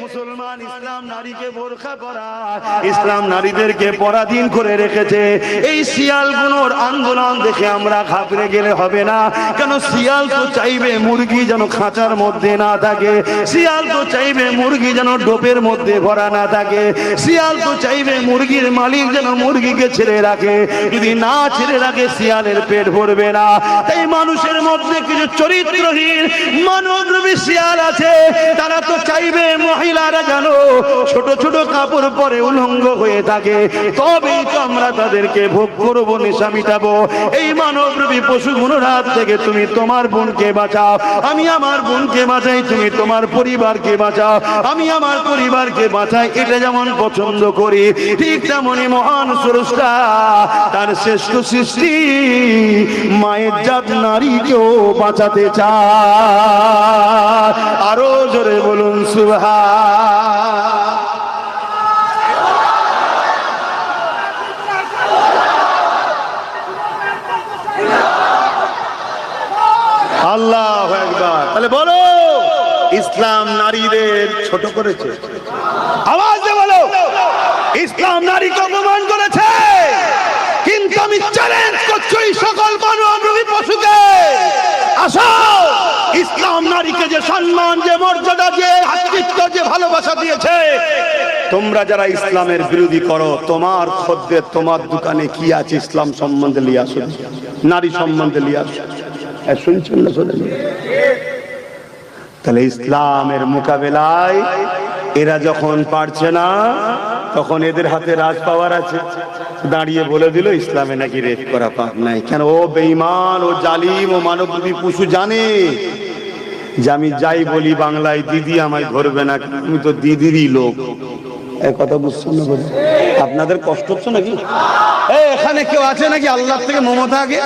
মুসলমান ইসলাম নারীকে বোরকা পরা, ইসলাম নারীদেরকে পরাধীন করে রেখেছে। এই শিয়ালগুলোর আন্দোলন দেখে আমরা ঘাবড়ে গেলে হবে না। কেন শিয়াল তো চাইবে মুরগি যেন খাঁচার মধ্যে না থাকে, শিয়াল তো চাইবে মুরগি যেন ডোপের মধ্যে ভরা না থাকে, শিয়াল তো চাইবে মুরগির মালিক যেন মুরগিকে ছেড়ে রাখে। যদি না ছেড়ে রাখে শিয়ালের পেট ভরবে না। তাই মানুষের মধ্যে কিছু চরিত্রহীন মানবরূপী শিয়াল আছে, তারা তো চাইবে মহিলারা যেন ছোট ছোট কাপড় পরে উলঙ্গ হয়ে থাকে, তবেই তো আমরা তাদেরকে ভোগ করবো, নেশা মিটাবো। এই মানবরূপী পশুগুলোর হাত থেকে তুমি তোমার বোনকে বাঁচাও, আমি আমার বোনকে বাঁচাই, তুমি তোমার পরিবারকে বাঁচাও, আমি আমার পরিবারকে বাঁচাই। এটা যেমন পছন্দ করি, ঠিক তেমনি মহান স্রষ্টা তার শ্রেষ্ঠ সৃষ্টি মায়ের জাত নারীকেও বাঁচাতে চায়। আরো জোরে বলুন সুবহান। আল্লাহু আকবার। তাহলে বলো, ইসলাম নারীদের ছোট করেছে? আওয়াজ দিয়ে বলো, ইসলাম নারীকে অপমান করেছে। কিন্তু আমি চ্যালেঞ্জ করছি এই সকল মানবরূপী পশুকে, আসো, ইসলাম নারীকে যে সম্মান, যে মর্যাদা, যে হাতৃত্ব, যে ভালোবাসা দিয়েছে, তোমরা যারা ইসলামের বিরোধী করো, তোমার খদ্দের তোমার দোকানে কি আছে ইসলাম সম্বন্ধে নিয়ে আসো, নারী সম্বন্ধে নিয়ে আসো। শুনছেন না? শোনেন? তাহলে ইসলামের মোকাবেলায় এরা যখন পারছে না, তখন এদের হাতে রাজ পাওয়ার আছে, দাঁড়িয়ে বলে দিল ইসলামে নাকি রেপ করা পাপ নাই। কেন? ও বেঈমান, ও জালিম, ও মানবরূপী পশু জানে যে আমি যাই বলি বাংলায় দিদি আমায় ধরবে না, তুমি তো দিদিরই লোক। এই কথা বুঝছেন না? আপনাদের কষ্ট হচ্ছে নাকি? এখানে কেউ আছে নাকি আল্লাহ থেকে মমতা আগে?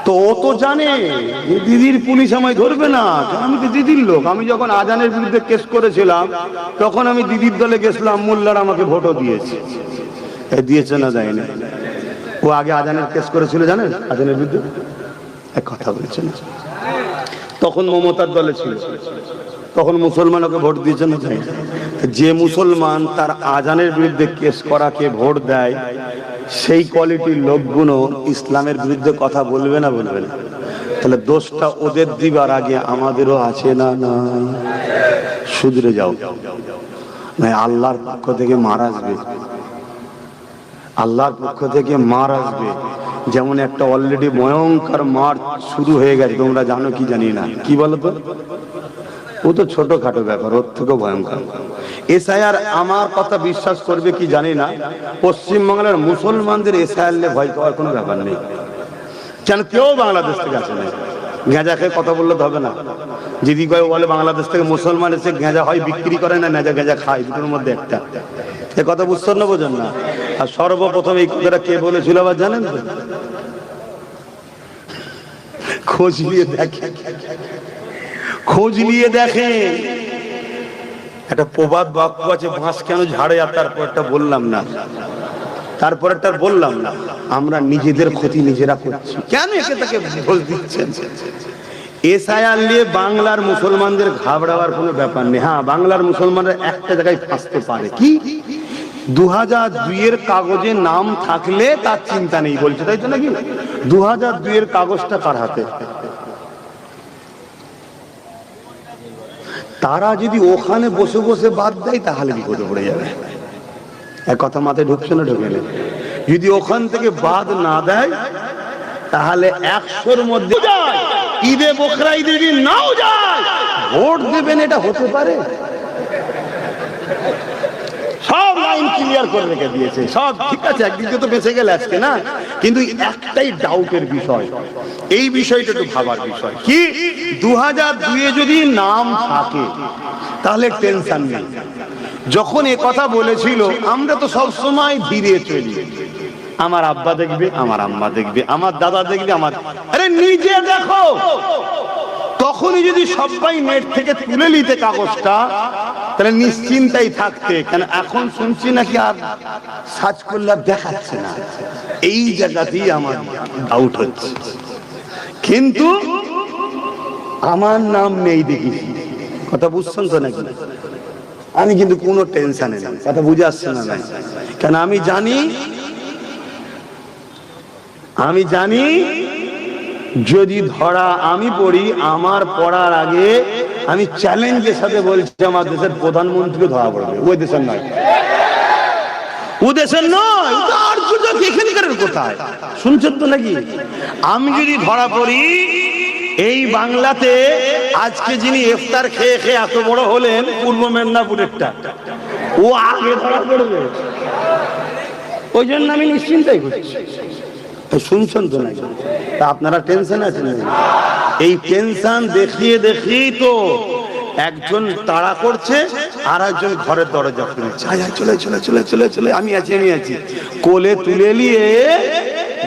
তো ও তো জানে দিদির পুলিশ আমায় ধরবে না, আমি তো দিদির লোক। আমি যখন আজানের বিরুদ্ধে কেস করেছিলাম, তখন আমি দিদির দলে গেছিলাম, মোল্লারা আমাকে ভোটও দিয়েছে। দিয়েছে না দেয়নি? ও আগে আজানের কেস করেছিল, জানেন? আজানের বিরুদ্ধে এক কথা বলছে না, তখন মমতার দলে ছিল, তখন মুসলমান ওকে ভোট দিয়েছে না দেয়নি? যে মুসলমান তার আজানের বিরুদ্ধে কেস করাকে ভোট দেয়, সেই কোয়ালিটির লোকগুলো ইসলামের বিরুদ্ধে কথা বলবে না? বলবে না? তাহলে দোষটা ওদের দিবার আগে আমাদেরও আছে না? না, শুধরে যাও, না আল্লাহর পক্ষ থেকে মার আসবে, আল্লাহর পক্ষ থেকে মার আসবে। যেমন একটা অলরেডি ভয়ঙ্কর মার শুরু হয়ে গেছে, তোমরা জানো কি জানি না, কি বলো তো? ও তো ছোটখাটো ব্যাপার, ওর থেকেও ভয়ঙ্কর। এসআইআর, আমার কথা বিশ্বাস করবে কি জানি না, পশ্চিমবাংলার মুসলমানদের এসআইআর নিয়ে ভয় পাওয়ার কোনো ব্যাপার নেই। কেন? কেউ বাংলাদেশ থেকে আসে না। গেঁজা খেয়ে কথা বললে তো হবে না। যদি কেউ বলে বাংলাদেশ থেকে মুসলমান এসে গেঁজা হয় বিক্রি করে না, নেজা গেঁজা খায়, দুটোর মধ্যে একটা। এ কথা বুঝছেন না? বোঝেন না? আর সর্বপ্রথম এই কথাটা কে বলেছিল আবার জানেন তো? খোঁজ নিয়ে দেখে, খোঁজ নিয়ে দেখে। একটা প্রবাদ বাক্য আছে, বাঁশ কেন ঝাড়ে, আর তারপরটা বললাম না, তারপরটা বললাম না। আমরা নিজেদের ক্ষতি নিজেরা করছি। কেন একে তাকে ভোজ দিচ্ছেন? এসআইআর নিয়ে বাংলার মুসলমানদের ঘাবড়াবার কোনো ব্যাপার নেই। হ্যাঁ, বাংলার মুসলমানরা একটা জায়গায় ফাঁসতে পারে, কি 2002 কাগজে নাম থাকলে তার চিন্তা নেই বলছে, তাই তো নাকি? 2002 কাগজটা কার হাতে? তারা যদি ওখানে বসে বসে বাদ দেয়, তাহলে বিপদে পড়ে যাবে। এক কথা মাথায় ঢুকছে না? ঢুকে নেই। যদি ওখান থেকে বাদ না দেয়, তাহলে 100-র মধ্যে ঈদে বকরা ঈদের দিন নাও যায়, ভোট দেবেন, এটা হতে পারে? সব লাইন ক্লিয়ার করে রেখে দিয়েছে, সব ঠিক আছে। একদিকে তো বেঁচে গেলে আজকে না, কিন্তু একটাই ডাউটের বিষয়, এই বিষয়টা একটু ভাবার বিষয়। কি 2002 যদি নাম থাকে তাহলে টেনশন নেই। যখন এ কথা বলেছিল, আমরা তো সব সময় ধীরে চলি, আমার আব্বা দেখবে, আমার আম্মা দেখবে, আমার দাদা দেখবে, আমার, আরে নিজে দেখো। তখনই যদি সবাই নেট থেকে তুলে নিতে কাগজটা, তাহলে নিশ্চিন্তাই থাকতে। কেন এখন শুনছি নাকি আর সার্চ করলে দেখাচ্ছে না, এই জায়গাতেই আমার ডাউট হচ্ছে। কিন্তু আমার নাম নেই দেখি, কথা বুঝছেন তো নাকি? আমি কিন্তু কোনো টেনশনে নেই, কথা বুঝে আসছে না? নাই, কেন আমি জানি যদি ধরা আমি পড়ি, আমার পড়ার আগে আমি চ্যালেঞ্জের সাথে বলছি আমার দেশের প্রধানমন্ত্রীকে ধরা পড়বে। ওই দেশের নয়, ও দেশের নয়, এখানকার কোথায় শুনছেন তো নাকি? আমি যদি ধরা পড়ি এই বাংলাতে, আজকে যিনি ইফতার খেয়ে খেয়ে এত বড় হলেন পূর্ব মেদিনীপুরেরটা, ও আগে ধরা পড়বে। ওই জন্য আমি নিশ্চিন্তাই করছি। শুনছেন তো নাকি? তা আপনারা টেনশন আছেন? এই টেনশন দেখিয়ে তো একজন তাড়া করছে, আর একজন ঘরের দরজা খুলছে, চলে চলে চলে চলে চলে, আমি আছি কোলে তুলে নিয়ে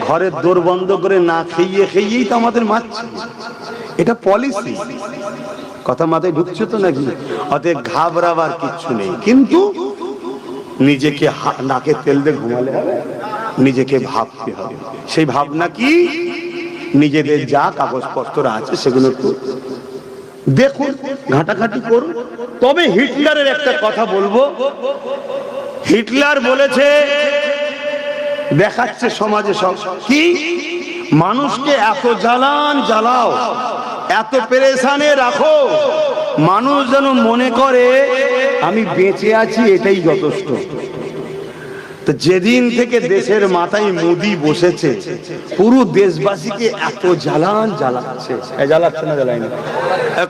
ঘরের দোর বন্ধ করে না খেয়েই তো আমাদের মারছে। এটা পলিসি, কথা মাথায় ঢুকছে তো নাকি? অতএব ঘাবড়াবার কিচ্ছু নেই, কিন্তু নিজেকে নাকে তেল দিয়ে ঘুমালে হবে, নিজেকে ভাবতে হবে। সেই ভাবনা কি? নিজেদের যা কাগজপত্র আছে সেগুলো একটু দেখুন, ঘাটাঘাটি করুন। তবে হিটলারের একটা কথা বলবো, হিটলার বলেছে, দেখাচ্ছে সমাজে সব কি, মানুষকে এত জ্বালাও, এত পেরেশানে রাখো, মানুষ যেন মনে করে আমি বেঁচে আছি, এটাই যথেষ্ট। তো যেদিন থেকে দেশের মাথায় মোদি বসেছে, পুরো দেশবাসীকে এত জ্বালাচ্ছে, জ্বালাচ্ছে না জ্বালাইনি?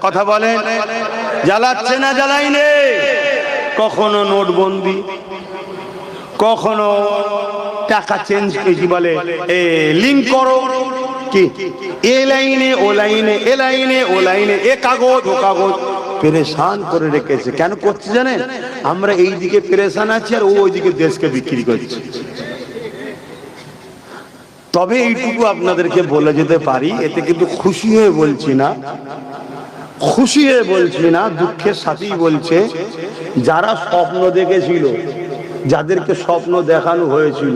কথা বলেন, জ্বালাচ্ছে না জ্বালাইনি? কখনো নোটবন্দি, কখনো টাকা চেঞ্জ, কি বলে লিঙ্ক করো, কি এ লাইনে ও লাইনে, এ লাইনে ও লাইনে, এ কাগজ ও কাগজ, পেরেশান করে রেখেছে। কেন করছে জানেন? আমরা এইদিকে পেরেশান আছি আর ও ওইদিকে দেশকে বিক্রি করছে। তবে এইটুকু আপনাদেরকে বলে যেতে পারি, এতে কিন্তু খুশি হয়ে বলছি না, দুঃখের সাথেই বলছে, যারা স্বপ্ন দেখেছিল, যাদেরকে স্বপ্ন দেখানো হয়েছিল,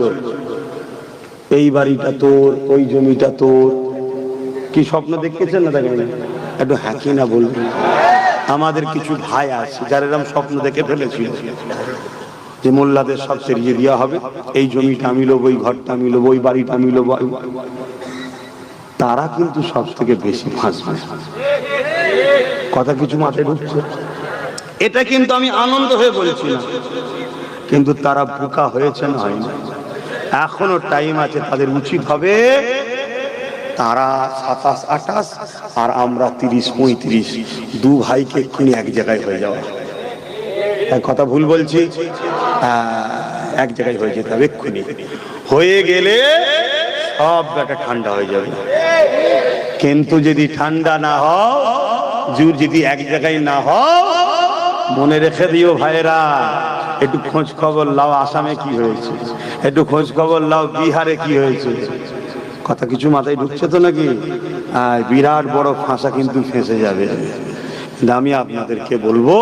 এই বাড়িটা তোর, ওই জমিটা তোর, কি স্বপ্ন দেখেছেন না? দেখেন একটু হ্যাঁকি না বলবেন। আমাদের কিছু ভাই আছে যারা এরকম স্বপ্ন দেখে ফেলেছিল যে মোল্লাদের সব সেরিয়ে দেওয়া হবে, এই জমিটা আমি লোবো, ওই ঘরটা আমি লোবো, ওই বাড়িটা আমি লোবো। তারা কিন্তু সব থেকে বেশি ফাঁসবে। কথা কিছু মাথায় ঢুকছে? এটা কিন্তু আমি আনন্দ হয়ে বলছি না, কিন্তু তারা বোকা হয়েছে না, হয়নি। এখনো টাইম আছে, তাদের উচিত হবে, তারা 27, 28 আর আমরা 30, 35, দু ভাইকে এক্ষুনি এক জায়গায় হয়ে যাওয়া। কথা ভুল বলছি? এক জায়গায় হয়ে যেতে হবে এক্ষুনি। হয়ে গেলে সব ব্যাটা ঠান্ডা হয়ে যাবে। কিন্তু যদি ঠান্ডা না হও, যদি এক জায়গায় না হও, মনে রেখে দিও ভাইরা, একটু খোঁজ খবর লাও আসামে কি হয়েছে, একটু খোঁজ খবর লাও বিহারে কি হয়েছে। কথা কিছু মাথায় ঢুকছে তো নাকি? বিরাট বড় ফাঁসা কিন্তু ফেঁসে যাবে। আমি আপনাদেরকে বলবো,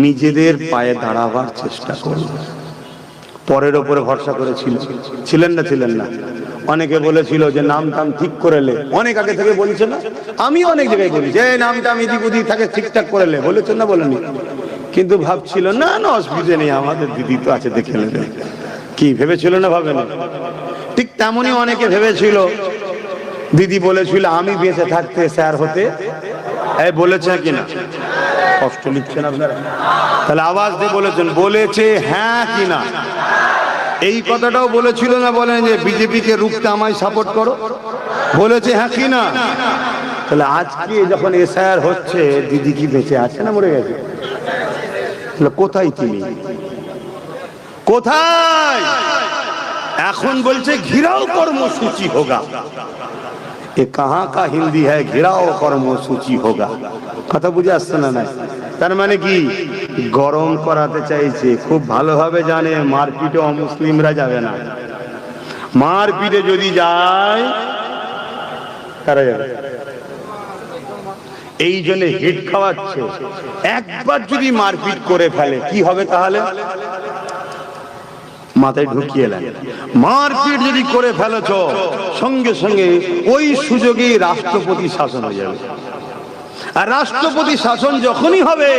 নিজেদের পায়ে দাঁড়াবার চেষ্টা করুন। পরের ওপরে ভরসা ছিলেন না? অনেকে বলেছিল যে নাম টাম ঠিক করে লে, অনেক আগে থেকে বলছে না? আমি অনেক জায়গায় বলি যে নাম টাম এদিক ওদিক থাকে ঠিকঠাক করে লে, বলেছেন না? বলেনি? কিন্তু ভাবছিল না অসুবিধা নেই, আমাদের দিদি তো আছে, দেখে নেবে। কি ভেবেছিল না? ভাবেনি? ঠিক তেমনই অনেকে ভেবেছিল, দিদি বলেছিল আমি বেঁচে থাকতে স্যার হতে, বলেছে কিনা? কষ্ট নিচ্ছেন আপনারা? তাহলে আওয়াজ দিয়ে বলেছে হ্যাঁ কিনা? এই কথাটাও বলেছিল না? বলেন যে বিজেপিকে রুখতে আমায় সাপোর্ট করো, বলেছে হ্যাঁ কিনা? তাহলে আজকে যখন এসআইআর হচ্ছে, দিদি কি বেঁচে আছে না মরে গেছে? কোথায় তিনি? কোথায়? এখন বলছে ঘিরাও কর্মসূচি হোগা। এ কাহা কা হিন্দি হ্যায় ঘিরাও কর্মসূচি হোগা? কথা বুঝে আসছে না? না, তার মানে কি গরম করাতে চাইছে। খুব ভালোভাবে জানে মারপিটে অমুসলিমরা যাবে না, মারপিটে যদি যায় তারা যাবে। এই জন্য হিট খাওয়াচ্ছে। একবার যদি মারপিট করে ফেলে কি হবে তাহলে? মাথায় ঢুকিয়ে নেন। মারপিট যদি করে ফেলেছ, সঙ্গে সঙ্গে ওই সুযোগে রাষ্ট্রপতি শাসন হয়ে যাবে। আর রাষ্ট্রপতি শাসন যখনই হবে,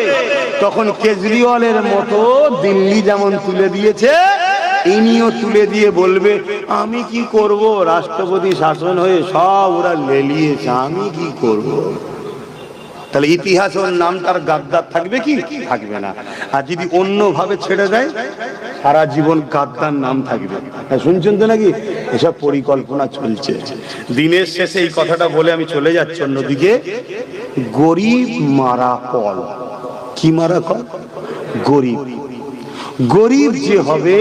তখন কেজরিওয়ালের মতো দিল্লি যেমন তুলে দিয়েছে, ইনিও তুলে দিয়ে বলবে আমি কি করব, রাষ্ট্রপতি শাসন হয়ে সব ওরা লেলিয়েছে, আমি কি করব। তাহলে ইতিহাস ওর নামটার গাদ্দার থাকবে কি? থাকবে না। আর যদি অন্যভাবে ছেড়ে দেয়, সারা জীবন গাদ্দার নাম থাকবে। শুনছেন তো নাকি? এসব পরিকল্পনা চলছে। দিনের শেষে এই কথাটা বলে আমি চলে যাচ্ছি অন্যদিকে। গরিব মারা কল। কি মারা কল? গরিব। গরিব যে হবে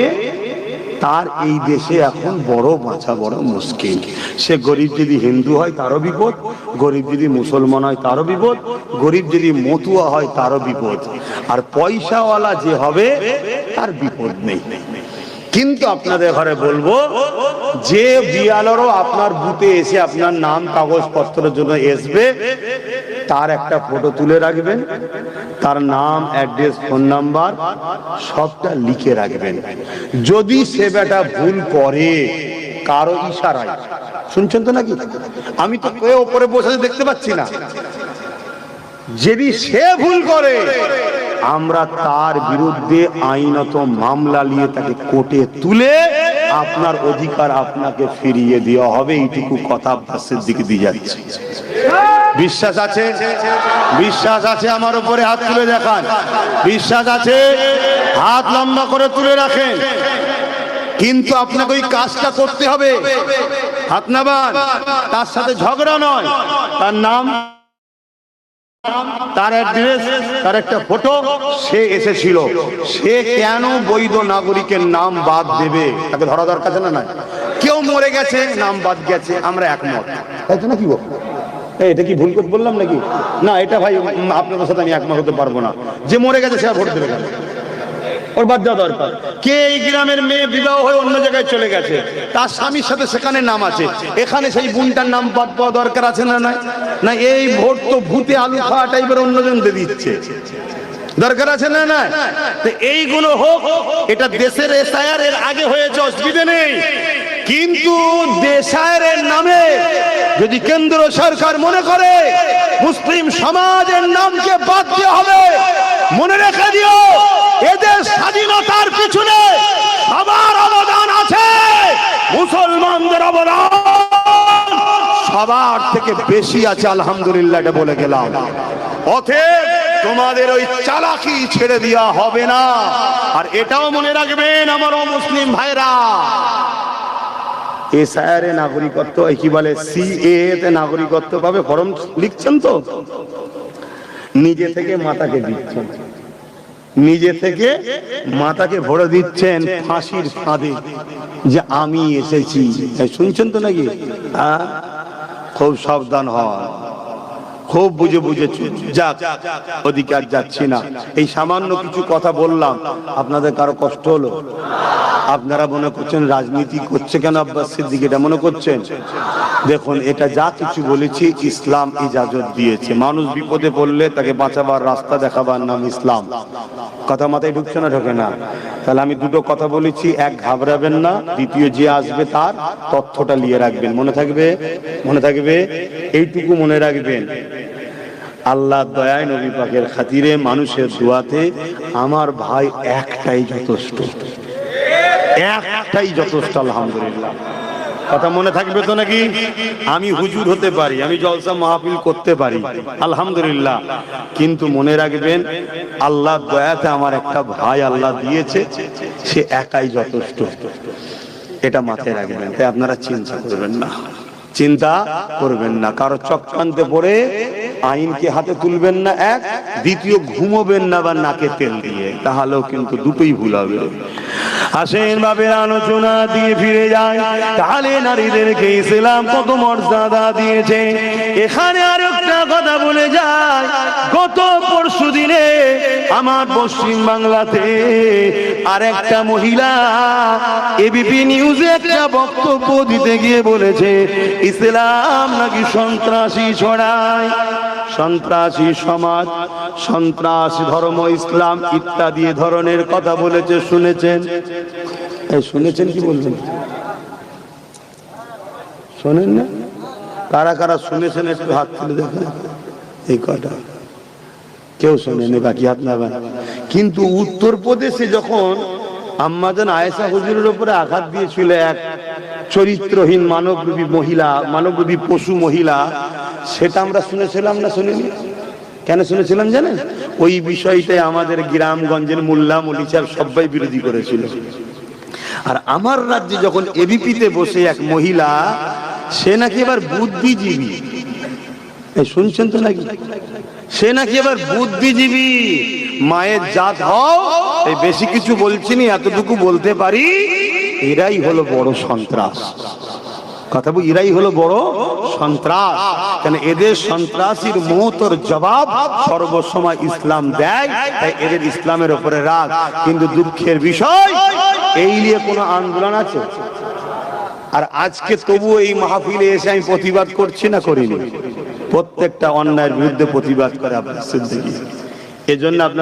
তার এই দেশে এখন বড় বাঁচা বড় মুশকিল। সে গরিব যদি হিন্দু হয় তারও বিপদ, গরিব যদি মুসলমান হয় তারও বিপদ, গরিব যদি মতুয়া হয় তারও বিপদ, আর পয়সাওয়ালা যে হবে তার বিপদ নেই। কিন্তু আপনাদের ঘরে বলবো, যে বিয়ালেরও আপনার বুথে এসে আপনার নাম কাগজপত্রের জন্য আসবে, তার একটা ফটো তুলে রাখবেন, তার নাম, অ্যাড্রেস, ফোন নাম্বার সবটা লিখে রাখবেন। যদি সে বেটা ভুল করে কারো ইশারায়, শুনছেন তো নাকি? আমি তো কেউ উপরে বসে দেখতে পাচ্ছি না, যদি সে ভুল করে আমরা তার বিরুদ্ধে আইনত মামলা নিয়ে তাকে কোর্টে তুলে আপনার অধিকার আপনাকে ফিরিয়ে দেওয়া হবে। এইটুকু কথা আব্বাসের দিকে দিয়ে যাচ্ছে। বিশ্বাস আছে? বিশ্বাস আছে? আমার উপরে হাত তুলে দেখান। বিশ্বাস আছে? হাত লম্বা করে তুলে রাখেন। কিন্তু আপনাকে ওই কাজটা করতে হবে। হাত নামান। তার সাথে ঝগড়া নয়, তার নাম, তার অ্যাড্রেস, তার একটা ফটো, সে এসেছিল, সে কেন বৈধ নাগরিকের নাম বাদ দেবে? তাকে ধরা দরকার আছে না? নাই। কেউ মরে গেছে, নাম বাদ গেছে, আমরা একমত, তাই তো নাকি? এটা কি ভুল করে বললাম নাকি? না, এটা ভাই আপনাদের সাথে আমি একমত হতে পারবো না। যে মরে গেছে সে ভোট দেবে কেন? ওর বাদ দেওয়া দরকার। কে এই গ্রামের মেয়ে বিবাহ হয়ে অন্য জায়গায় চলে গেছে, তার স্বামীর সাথে সেখানে নাম আছে, এখানে সেই বোনটার নাম বাদ পাওয়া দরকার আছে না? নাই না। এই ভোট তো ভূতে আলু খাওয়া টাইপের অন্যজন দিয়ে দিচ্ছে, দরকার আছে না? নাই। তো এইগুলো হোক, এটা দেশের এসআইআর এর আগে হয়েছে, অসুবিধা নেই। কিন্তু দেশায়ের নামে যদি কেন্দ্র সরকার মনে করে মুসলিম সমাজের নামকে বাদ দেওয়া হবে, মনে রেখে দিও, এদের স্বাধীনতার পিছনে সবার অবদান আছে, মুসলমানদের অবদান সবার থেকে বেশি আছে, আলহামদুলিল্লাহ। এটা বলে গেলাম। অতএব তোমাদের ওই চালাকি ছেড়ে দেওয়া হবে না। আর এটাও মনে রাখবেন আমার মুসলিম ভাইরা, এসআইআর এ নাগরিকত্ব, কি বলে সিএ তে নাগরিকত্ব পাবে, ফর্ম লিখছেন তো, নিজে থেকে মাতাকে দিচ্ছেন, নিজে থেকে মাতাকে ভরে দিচ্ছেন ফাঁসির ফাঁদে, যে আমি এসেছি। শুনছেন তো নাকি? খুব সাবধান হওয়া, খুব বুঝে বুঝে যাক, ওদিকে আর যাচ্ছি না। এই সামান্য কিছু কথা বললাম, আপনাদের কারো কষ্ট হলো? আপনারা মনে করছেন রাজনীতি করছে কেন আব্বাস সিদ্দিক, এটা মনে করছেন? দেখুন, এটা যা কিছু বলেছি ইসলাম ইজাজত দিয়েছে। মানুষ বিপদে পড়লে তাকে বাঁচাবার রাস্তা দেখাবার নাম ইসলাম। কথা মাথায় ঢুকছে না? ঢোকে না? তাহলে আমি দুটো কথা বলেছি, এক ঘাবড়াবেন না, দ্বিতীয় যে আসবে তার তথ্যটা নিয়ে রাখবেন। মনে থাকবে? মনে থাকবে? এইটুকু মনে রাখবেন, আল্লাহ দয়ায়, নবী পাকের খাতিরে, মানুষের দোয়াতে আমার ভাই একটাই যথেষ্ট, একটাই যথেষ্ট, আলহামদুলিল্লাহ। কথা মনে থাকবে তো নাকি? আমি হুজুর হতে পারি, আমি জলসা মাহফিল করতে পারি, আলহামদুলিল্লাহ, কিন্তু মনে রাখবেন আল্লাহ দয়াতে আমার একটা ভাই আল্লাহ দিয়েছে, সে একাই যথেষ্ট। এটা মাথায় রাখবেন। তাই আপনারা চিন্তা করবেন না, চিন্তা করবেন না, কারো চক্রান্তে পড়ে আইনকে হাতে তুলবেন না। এক, দ্বিতীয় ঘুমোবেন না বা নাকে তেল দিয়ে, তাহলেও কিন্তু দুটোই ভুল হবে। আসেন বাবের আলোচনা দিয়ে ফিরে যায়, তাহলে নারীদেরকে ইসলাম কত মর্যাদা দিয়েছে। এখানে আর একটা কথা বলে যায়, গত পরশু দিনে আমার পশ্চিম বাংলাতে আর একটা মহিলা এবিপি নিউজে একটা বক্তব্য দিতে গিয়ে বলেছে ইসলাম নাকি সন্ত্রাসী ছড়ায়, সন্ত্রাসী সমাজ, সন্ত্রাসী ধর্ম, ইসলাম ইত্যাদি ধরনের কথা বলেছে, শুনেছেন? এই শুনেছেন কি বলবেন? শোনেন না? কারা কারা শুনেছেন একটু হাত তুলে দেখেন। এই কটা কেউ শোনেনি, বাকি হাত নামান। কিন্তু উত্তরপ্রদেশে যখন আম্মাজান আয়েশা হুজুরের উপরে আঘাত দিয়েছিল এক চরিত্রহীন মানবরূপী মহিলা, মানবরূপী পশু মহিলা, সেটা আমরা শুনেছিলাম না শুনিনি? কেন শুনেছিলাম জানেন? ওই বিষয়টাই আমাদের গ্রামগঞ্জের মোল্লা মৌলভী সাহেব সবাই বিরোধী করেছিল। আর আমার রাজ্যে যখন এবিপিতে বসে এক মহিলা, সে নাকি এবার বুদ্ধিজীবী, এই শুনছেন তো নাকি? সে নাকি এবার বুদ্ধিজীবী, মায়ের জাত হও, এই বেশি কিছু বলছি না, এতটুকু বলতে পারি, এরাই হলো বড় সন্ত্রাস। কথা বল, এরাই হলো বড় সন্ত্রাস। কেন এদের সন্ত্রাসীর মহতর জবাব সর্বসময় ইসলাম দেয়, তাই এদের ইসলামের উপরে রাগ। কিন্তু দুঃখের বিষয়, এই নিয়ে কোনো আন্দোলন আছে? আর আজকে তবুও এই মাহফিলে এসে আমি প্রতিবাদ করছি না করিনি? প্রত্যেকটা অন্যায়ের বিরুদ্ধে প্রতিবাদ করে আপনার সিদ্দিকী। এজন্য আপনার